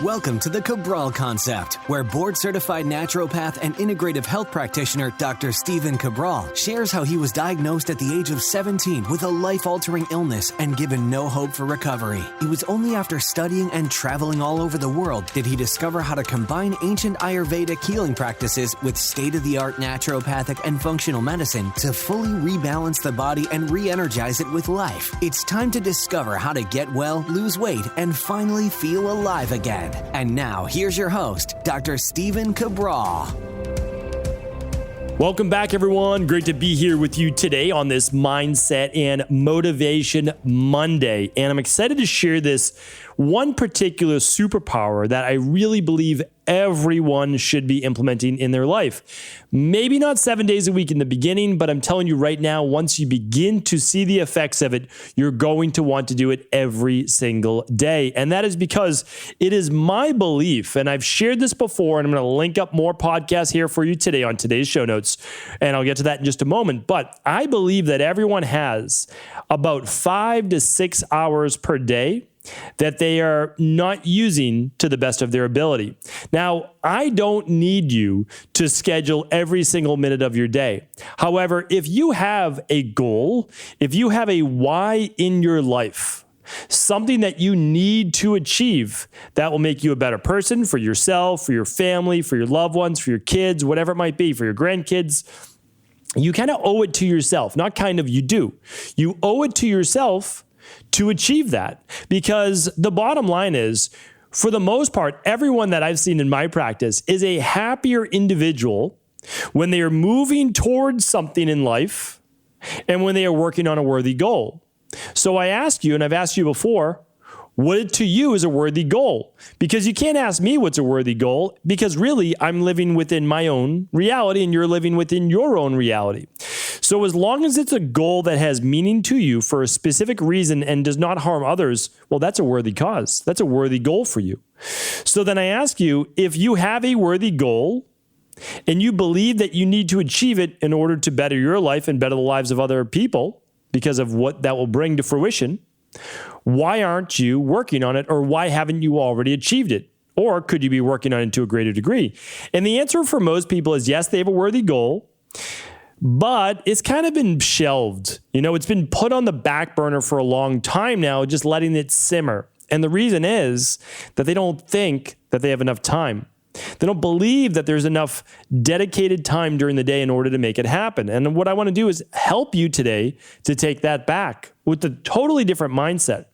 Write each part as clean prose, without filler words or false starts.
Welcome to the Cabral Concept, where board-certified naturopath and integrative health practitioner Dr. Stephen Cabral shares how he was diagnosed at the age of 17 with a life-altering illness and given no hope for recovery. It was only after studying and traveling all over the world did he discover how to combine ancient Ayurvedic healing practices with state-of-the-art naturopathic and functional medicine to fully rebalance the body and re-energize it with life. It's time to discover how to get well, lose weight, and finally feel alive again. And now, here's your host, Dr. Stephen Cabral. Welcome back, everyone. Great to be here with you today on this Mindset and Motivation Monday. And I'm excited to share this one particular superpower that I really believe everyone should be implementing in their life. Maybe not 7 days a week in the beginning, but I'm telling you right now, once you begin to see the effects of it, you're going to want to do it every single day. And that is because it is my belief, and I've shared this before, and I'm going to link up more podcasts here for you today on today's show notes, and I'll get to that in just a moment. But I believe that everyone has about 5 to 6 hours per day that they are not using to the best of their ability. Now, I don't need you to schedule every single minute of your day. However, if you have a goal, if you have a why in your life, something that you need to achieve that will make you a better person for yourself, for your family, for your loved ones, for your kids, whatever it might be, for your grandkids, you kind of owe it to yourself. Not kind of, you do. You owe it to yourself to achieve that, because the bottom line is, for the most part, everyone that I've seen in my practice is a happier individual when they are moving towards something in life and when they are working on a worthy goal. So I ask you, and I've asked you before, what to you is a worthy goal? Because you can't ask me what's a worthy goal, because really I'm living within my own reality and you're living within your own reality. So as long as it's a goal that has meaning to you for a specific reason and does not harm others, well, that's a worthy cause. That's a worthy goal for you. So then I ask you, if you have a worthy goal and you believe that you need to achieve it in order to better your life and better the lives of other people because of what that will bring to fruition, why aren't you working on it, or why haven't you already achieved it? Or could you be working on it to a greater degree? And the answer for most people is yes, they have a worthy goal, but it's kind of been shelved. You know, it's been put on the back burner for a long time now, just letting it simmer. And the reason is that they don't think that they have enough time. They don't believe that there's enough dedicated time during the day in order to make it happen. And what I want to do is help you today to take that back with a totally different mindset.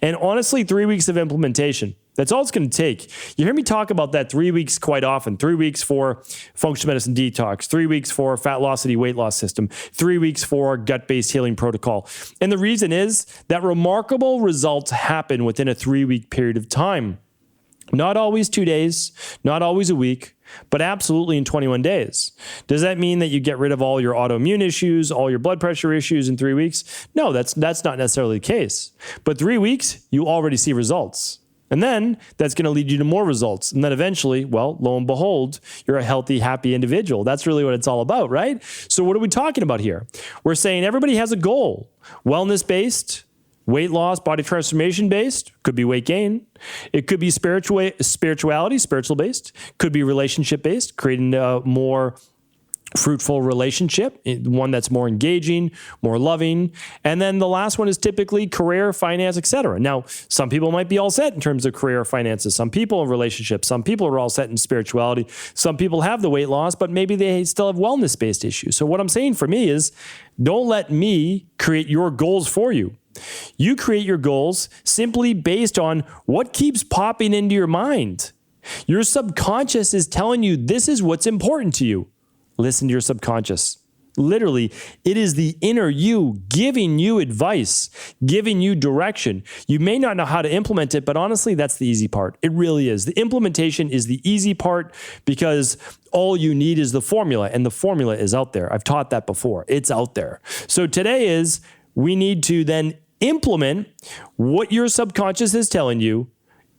And honestly, 3 weeks of implementation. That's all it's going to take. You hear me talk about that 3 weeks quite often. 3 weeks for functional medicine detox, 3 weeks for fat velocity weight loss system, 3 weeks for gut-based healing protocol. And the reason is that remarkable results happen within a 3-week period of time. Not always 2 days, not always a week, but absolutely in 21 days. Does that mean that you get rid of all your autoimmune issues, all your blood pressure issues in 3 weeks? No, that's not necessarily the case. But 3 weeks, you already see results. And then that's going to lead you to more results. And then eventually, well, lo and behold, you're a healthy, happy individual. That's really what it's all about, right? So what are we talking about here? We're saying everybody has a goal, wellness-based, weight loss, body transformation based, could be weight gain. It could be spirituality, spiritual based, could be relationship based, creating a more fruitful relationship, one that's more engaging, more loving. And then the last one is typically career, finance, etc. Now, some people might be all set in terms of career, finances. Some people in relationships. Some people are all set in spirituality. Some people have the weight loss, but maybe they still have wellness-based issues. So what I'm saying for me is, don't let me create your goals for you. You create your goals simply based on what keeps popping into your mind. Your subconscious is telling you this is what's important to you. Listen to your subconscious. Literally, it is the inner you giving you advice, giving you direction. You may not know how to implement it, but honestly, that's the easy part. It really is. The implementation is the easy part because all you need is the formula, and the formula is out there. I've taught that before. It's out there. So today is, we need to then implement what your subconscious is telling you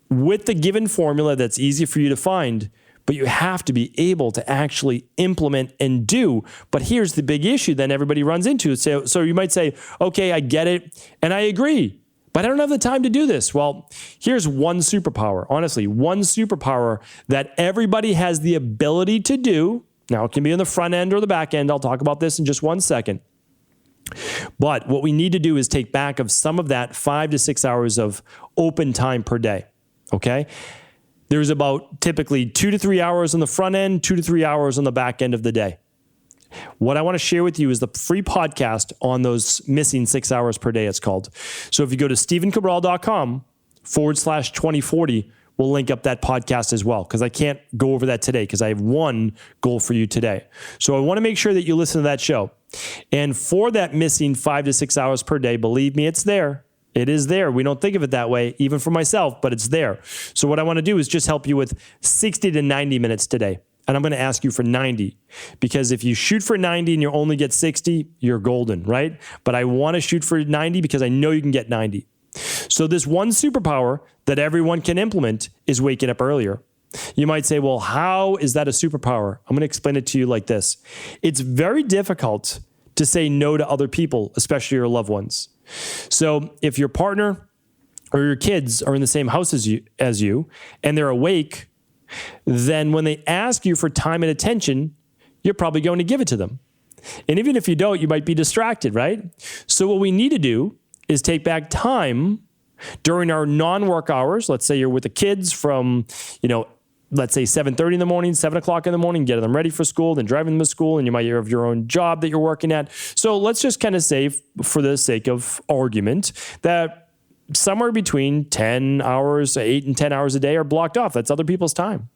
with the given formula that's easy for you to find, but you have to be able to actually implement and do. But here's the big issue then everybody runs into. So you might say, okay, I get it, and I agree, but I don't have the time to do this. Well, here's one superpower, honestly, one superpower that everybody has the ability to do. Now, it can be on the front end or the back end. I'll talk about this in just 1 second. But what we need to do is take back of some of that 5 to 6 hours of open time per day, okay? There's about typically 2 to 3 hours on the front end, 2 to 3 hours on the back end of the day. What I want to share with you is the free podcast on those missing 6 hours per day, it's called. So if you go to stevencabral.com/2040, we'll link up that podcast as well, because I can't go over that today because I have one goal for you today. So I want to make sure that you listen to that show. And for that missing 5 to 6 hours per day, believe me, it's there. It is there. We don't think of it that way, even for myself, but it's there. So what I want to do is just help you with 60 to 90 minutes today. And I'm going to ask you for 90, because if you shoot for 90 and you only get 60, you're golden, right? But I want to shoot for 90 because I know you can get 90. So this one superpower that everyone can implement is waking up earlier. You might say, well, how is that a superpower? I'm going to explain it to you like this. It's very difficult to say no to other people, especially your loved ones. So if your partner or your kids are in the same house as you and they're awake, then when they ask you for time and attention, you're probably going to give it to them. And even if you don't, you might be distracted, right? So what we need to do is take back time during our non-work hours. Let's say you're with the kids from, let's say 7:30 in the morning, 7 o'clock in the morning, getting them ready for school, then driving them to school, and you might have your own job that you're working at. So let's just kind of say, for the sake of argument, that somewhere between 10 hours, 8 and 10 hours a day are blocked off. That's other people's time.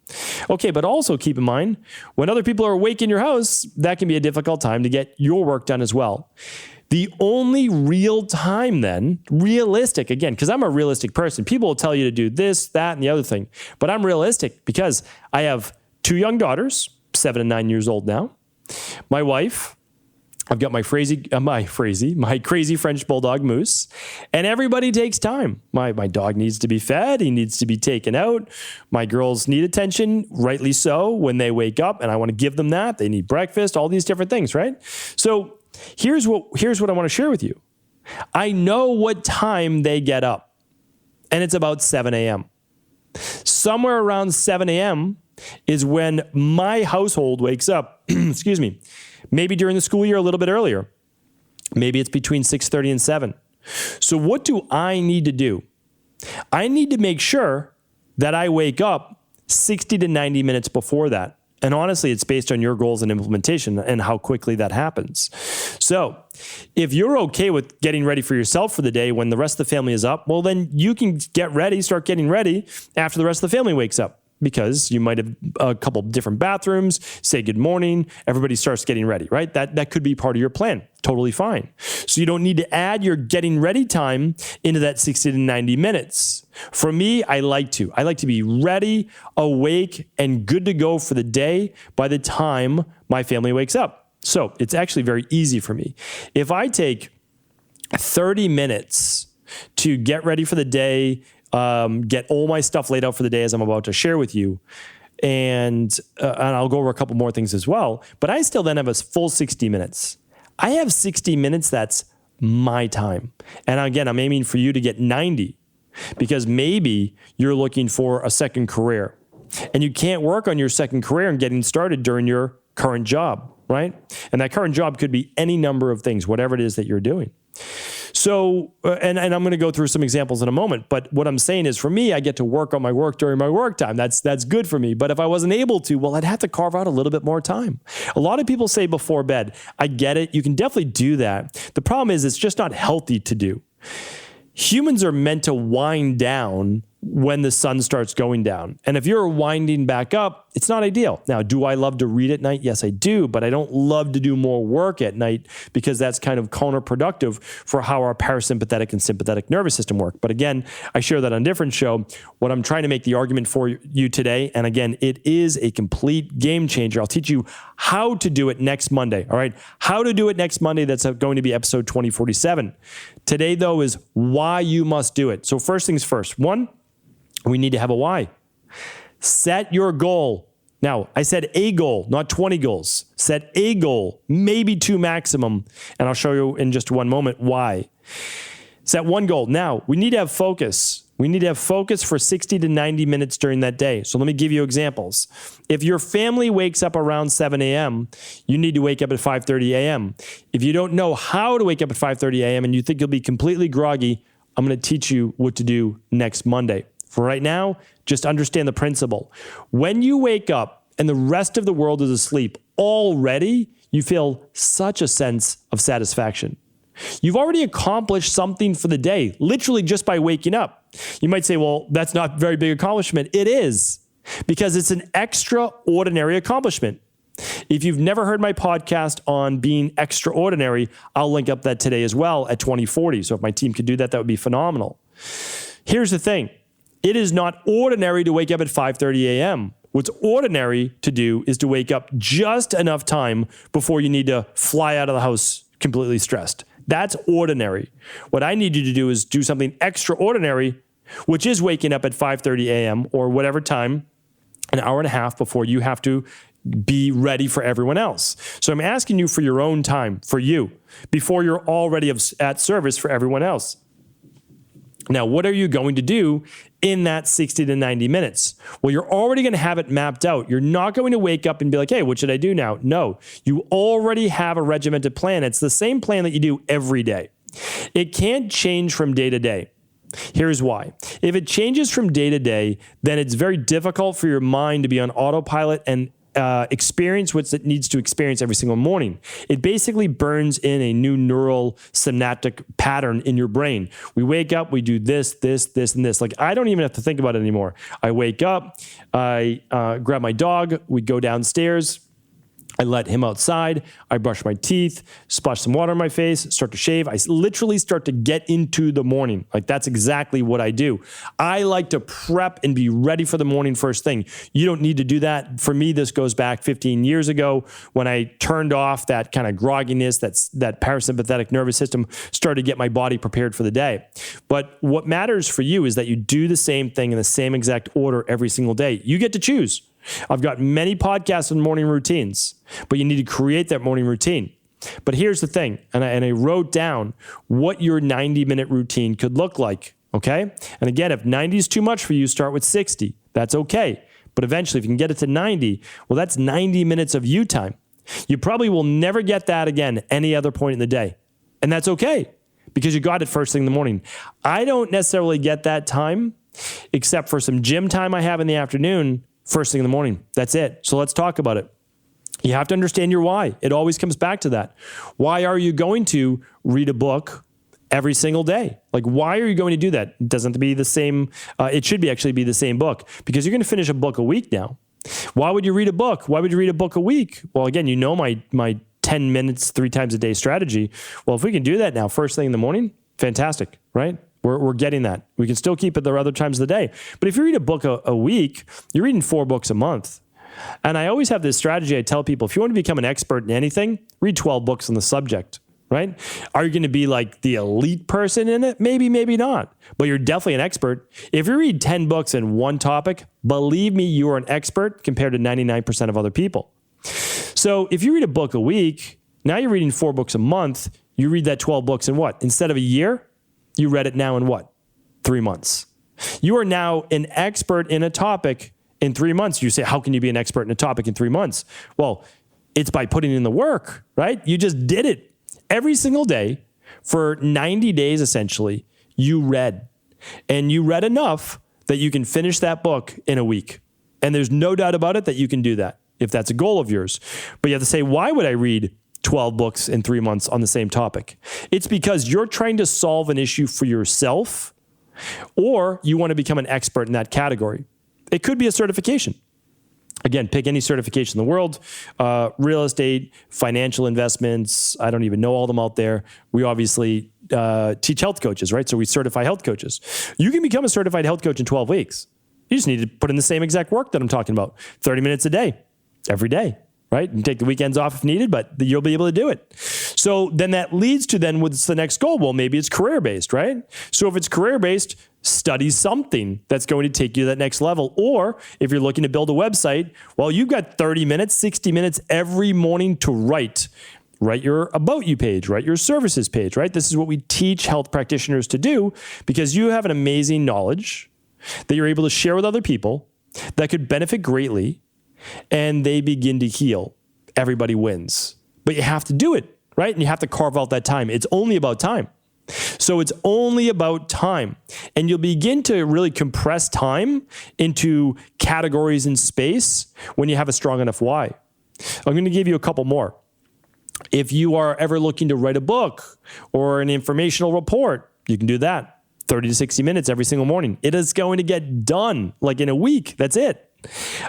Okay, but also keep in mind, when other people are awake in your house, that can be a difficult time to get your work done as well. The only real time then, realistic, again, because I'm a realistic person. People will tell you to do this, that, and the other thing. But I'm realistic because I have 2 young daughters, 7 and 9 years old now. My wife, I've got my crazy French bulldog Moose, and everybody takes time. My dog needs to be fed. He needs to be taken out. My girls need attention, rightly so, when they wake up, and I want to give them that. They need breakfast, all these different things, right? So here's what I want to share with you. I know what time they get up, and it's about 7 a.m. Somewhere around 7 a.m. is when my household wakes up. Excuse me. Maybe during the school year a little bit earlier. Maybe it's between 6:30 and 7. So what do I need to do? I need to make sure that I wake up 60 to 90 minutes before that. And honestly, it's based on your goals and implementation and how quickly that happens. So if you're okay with getting ready for yourself for the day when the rest of the family is up, well, then you can start getting ready after the rest of the family wakes up. Because you might have a couple different bathrooms, say good morning, everybody starts getting ready, right? That could be part of your plan. Totally fine. So you don't need to add your getting ready time into that 60 to 90 minutes. For me, I like to be ready, awake, and good to go for the day by the time my family wakes up. So it's actually very easy for me. If I take 30 minutes to get ready for the day, get all my stuff laid out for the day as I'm about to share with you. And I'll go over a couple more things as well, but I still then have a full 60 minutes. I have 60 minutes. That's my time. And again, I'm aiming for you to get 90 because maybe you're looking for a second career and you can't work on your second career and getting started during your current job, right? And that current job could be any number of things, whatever it is that you're doing. So, and I'm going to go through some examples in a moment, but what I'm saying is for me, I get to work on my work during my work time. That's good for me. But if I wasn't able to, well, I'd have to carve out a little bit more time. A lot of people say before bed. I get it. You can definitely do that. The problem is it's just not healthy to do. Humans are meant to wind down when the sun starts going down. And if you're winding back up, it's not ideal. Now, do I love to read at night? Yes, I do, but I don't love to do more work at night because that's kind of counterproductive for how our parasympathetic and sympathetic nervous system work. But again, I share that on a different show. What I'm trying to make the argument for you today, and again, it is a complete game changer. I'll teach you how to do it next Monday, all right? How to do it next Monday. That's going to be episode 2047. Today, though, is why you must do it. So first things first. 1, we need to have a why. Set your goal. Now, I said a goal, not 20 goals. Set a goal, maybe 2 maximum. And I'll show you in just one moment why. Set one goal. Now, we need to have focus. We need to have focus for 60 to 90 minutes during that day. So let me give you examples. If your family wakes up around 7 a.m., you need to wake up at 5:30 a.m. If you don't know how to wake up at 5:30 a.m. and you think you'll be completely groggy, I'm going to teach you what to do next Monday. For right now, just understand the principle. When you wake up and the rest of the world is asleep, already you feel such a sense of satisfaction. You've already accomplished something for the day, literally just by waking up. You might say, well, that's not a very big accomplishment. It is, because it's an extraordinary accomplishment. If you've never heard my podcast on being extraordinary, I'll link up that today as well at 2040. So if my team could do that, that would be phenomenal. Here's the thing. It is not ordinary to wake up at 5:30 a.m. What's ordinary to do is to wake up just enough time before you need to fly out of the house completely stressed. That's ordinary. What I need you to do is do something extraordinary, which is waking up at 5:30 a.m. or whatever time, an hour and a half before you have to be ready for everyone else. So I'm asking you for your own time, for you, before you're already at service for everyone else. Now, what are you going to do in that 60 to 90 minutes? Well, you're already going to have it mapped out. You're not going to wake up and be like, hey, what should I do now? No, you already have a regimented plan. It's the same plan that you do every day. It can't change from day to day. Here's why. If it changes from day to day, then it's very difficult for your mind to be on autopilot and experience what it needs to experience every single morning. It basically burns in a new neural synaptic pattern in your brain. We wake up, we do this, and this. Like, I don't even have to think about it anymore. I wake up, I grab my dog, we go downstairs, I let him outside, I brush my teeth, splash some water on my face, start to shave. I literally start to get into the morning. Like, that's exactly what I do. I like to prep and be ready for the morning first thing. You don't need to do that. For me, this goes back 15 years ago when I turned off that kind of grogginess, that parasympathetic nervous system, started to get my body prepared for the day. But what matters for you is that you do the same thing in the same exact order every single day. You get to choose. I've got many podcasts on morning routines, but you need to create that morning routine. But here's the thing, and I wrote down what your 90-minute routine could look like, okay? And again, if 90 is too much for you, start with 60. That's okay. But eventually, if you can get it to 90, well, that's 90 minutes of you time. You probably will never get that again any other point in the day. And that's okay, because you got it first thing in the morning. I don't necessarily get that time, except for some gym time I have in the afternoon, first thing in the morning. That's it. So let's talk about it. You have to understand your why. It always comes back to that. Why are you going to read a book every single day? Like, why are you going to do that? It doesn't have to be the same. It should actually be the same book, because you're going to finish a book a week now. Why would you read a book? Why would you read a book a week? Well, again, you know my 10 minutes, 3 times a day strategy. Well, if we can do that now, first thing in the morning, fantastic, right? We're getting that. We can still keep it the other times of the day. But if you read a book a week, you're reading 4 books a month. And I always have this strategy. I tell people, if you want to become an expert in anything, read 12 books on the subject, right? Are you going to be like the elite person in it? Maybe, maybe not. But you're definitely an expert. If you read 10 books in one topic, believe me, you are an expert compared to 99% of other people. So if you read a book a week, now you're reading 4 books a month. You read that 12 books in what? Instead of a year, you read it now in what? 3 months. You are now an expert in a topic in 3 months. You say, how can you be an expert in a topic in 3 months? Well, it's by putting in the work, right? You just did it. Every single day for 90 days, essentially, you read. And you read enough that you can finish that book in a week. And there's no doubt about it that you can do that if that's a goal of yours. But you have to say, why would I read 12 books in 3 months on the same topic? It's because you're trying to solve an issue for yourself, or you want to become an expert in that category. It could be a certification. Again, pick any certification in the world, real estate, financial investments. I don't even know all of them out there. We obviously teach health coaches, right? So we certify health coaches. You can become a certified health coach in 12 weeks. You just need to put in the same exact work that I'm talking about. 30 minutes a day, every day. Right? You can take the weekends off if needed, but you'll be able to do it. So then that leads to then what's the next goal? Well, maybe it's career-based, right? So if it's career-based, study something that's going to take you to that next level. Or if you're looking to build a website, well, you've got 30 minutes, 60 minutes every morning to write. write your About You page, write your services page, right? This is what we teach health practitioners to do because you have an amazing knowledge that you're able to share with other people that could benefit greatly, and they begin to heal. Everybody wins. But you have to do it, right? And you have to carve out that time. It's only about time. So it's only about time. And you'll begin to really compress time into categories in space when you have a strong enough why. I'm going to give you a couple more. If you are ever looking to write a book or an informational report, you can do that. 30 to 60 minutes every single morning. It is going to get done like in a week. That's it.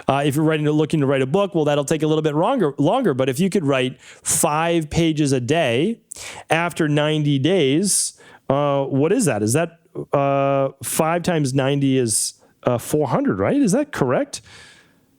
If you're looking to write a book, well, that'll take a little bit longer. But if you could write 5 pages a day after 90 days, what is that? Is that 5 times 90 is 400, right? Is that correct?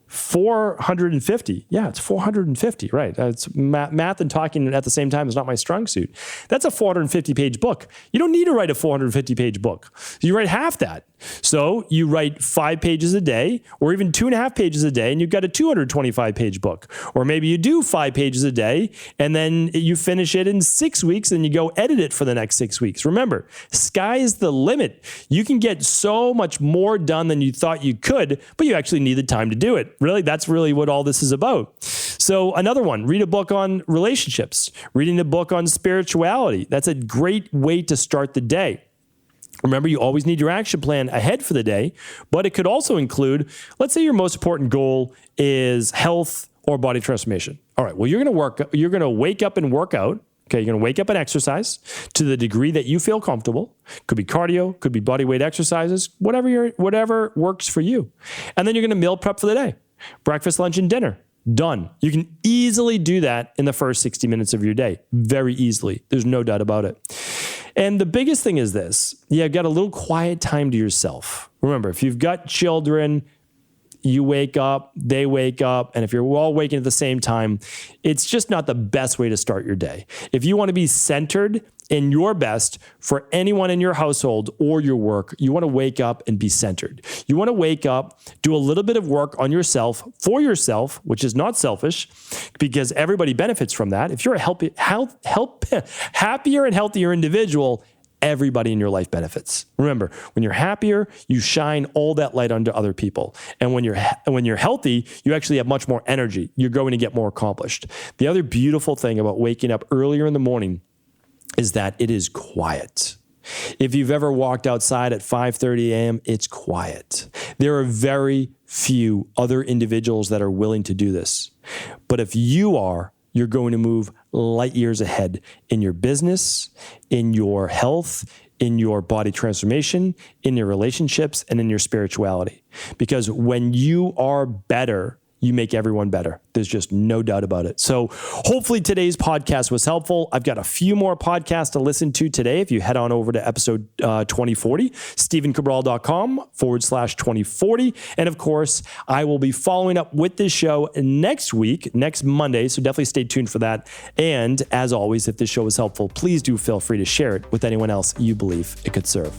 450. Yeah, it's 450, right? It's math and talking at the same time is not my strong suit. That's a 450-page book. You don't need to write a 450-page book. You write half that. So you write 5 pages a day or even 2.5 pages a day, and you've got a 225-page book. Or maybe you do 5 pages a day, and then you finish it in 6 weeks, and you go edit it for the next 6 weeks. Remember, sky is the limit. You can get so much more done than you thought you could, but you actually need the time to do it. Really, that's really what all this is about. So another one, read a book on relationships, reading a book on spirituality. That's a great way to start the day. Remember, you always need your action plan ahead for the day, but it could also include, let's say your most important goal is health or body transformation. All right, well, you're going to wake up and work out. Okay, you're going to wake up and exercise to the degree that you feel comfortable. Could be cardio, could be body weight exercises, whatever works for you. And then you're going to meal prep for the day. Breakfast, lunch, and dinner. Done. You can easily do that in the first 60 minutes of your day. Very easily. There's no doubt about it. And the biggest thing is this. You've got a little quiet time to yourself. Remember, if you've got children, you wake up, they wake up, and if you're all waking at the same time, it's just not the best way to start your day. If you want to be centered in your best for anyone in your household or your work, you want to wake up and be centered. You want to wake up, do a little bit of work on yourself, for yourself, which is not selfish, because everybody benefits from that. If you're a happier and healthier individual, everybody in your life benefits. Remember, when you're happier, you shine all that light onto other people. And when you're healthy, you actually have much more energy. You're going to get more accomplished. The other beautiful thing about waking up earlier in the morning is that it is quiet. If you've ever walked outside at 5:30 a.m., it's quiet. There are very few other individuals that are willing to do this. But if you are, you're going to move light years ahead in your business, in your health, in your body transformation, in your relationships, and in your spirituality. Because when you are better, you make everyone better. There's just no doubt about it. So hopefully today's podcast was helpful. I've got a few more podcasts to listen to today. If you head on over to episode 2040, StephenCabral.com/2040. And of course, I will be following up with this show next week, next Monday. So definitely stay tuned for that. And as always, if this show was helpful, please do feel free to share it with anyone else you believe it could serve.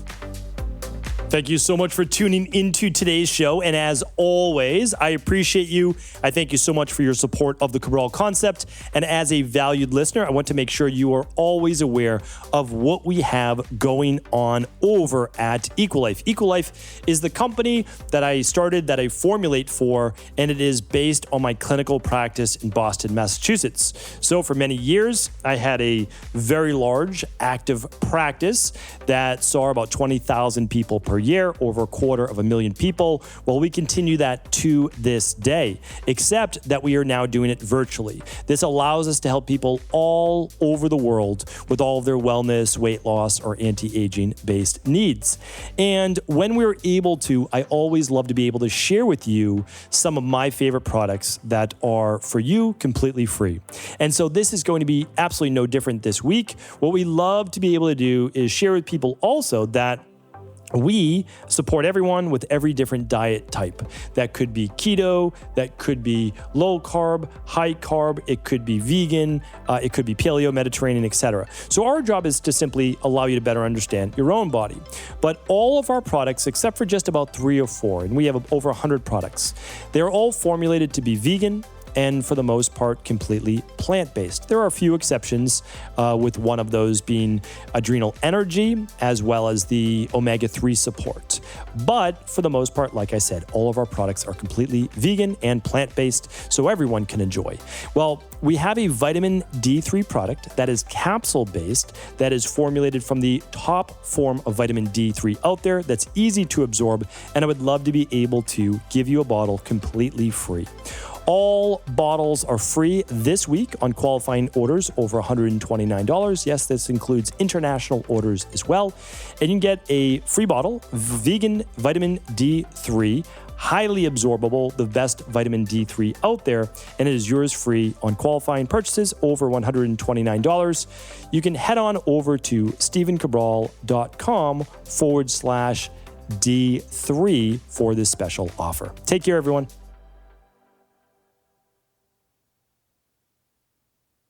Thank you so much for tuning into today's show. And as always, I appreciate you. I thank you so much for your support of the Cabral concept. And as a valued listener, I want to make sure you are always aware of what we have going on over at Equilife. Equilife is the company that I started, that I formulate for, and it is based on my clinical practice in Boston, Massachusetts. So for many years, I had a very large active practice that saw about 20,000 people per year, over 250,000 people. Well, we continue that to this day, except that we are now doing it virtually. This allows us to help people all over the world with all of their wellness, weight loss, or anti-aging based needs. And when we're able to, I always love to be able to share with you some of my favorite products that are for you completely free. And so this is going to be absolutely no different this week. What we love to be able to do is share with people also that we support everyone with every different diet type. That could be keto, that could be low carb, high carb, it could be vegan, it could be paleo, Mediterranean, etc. So our job is to simply allow you to better understand your own body. But all of our products, except for just about 3 or 4, and we have over 100 products, they're all formulated to be vegan, and for the most part, completely plant-based. There are a few exceptions, with one of those being adrenal energy, as well as the omega-3 support. But for the most part, like I said, all of our products are completely vegan and plant-based, so everyone can enjoy. Well, we have a vitamin D3 product that is capsule-based, that is formulated from the top form of vitamin D3 out there, that's easy to absorb, and I would love to be able to give you a bottle completely free. All bottles are free this week on qualifying orders over $129. Yes, this includes international orders as well. And you can get a free bottle, vegan vitamin D3, highly absorbable, the best vitamin D3 out there, and it is yours free on qualifying purchases over $129. You can head on over to stephencabral.com/D3 for this special offer. Take care, everyone.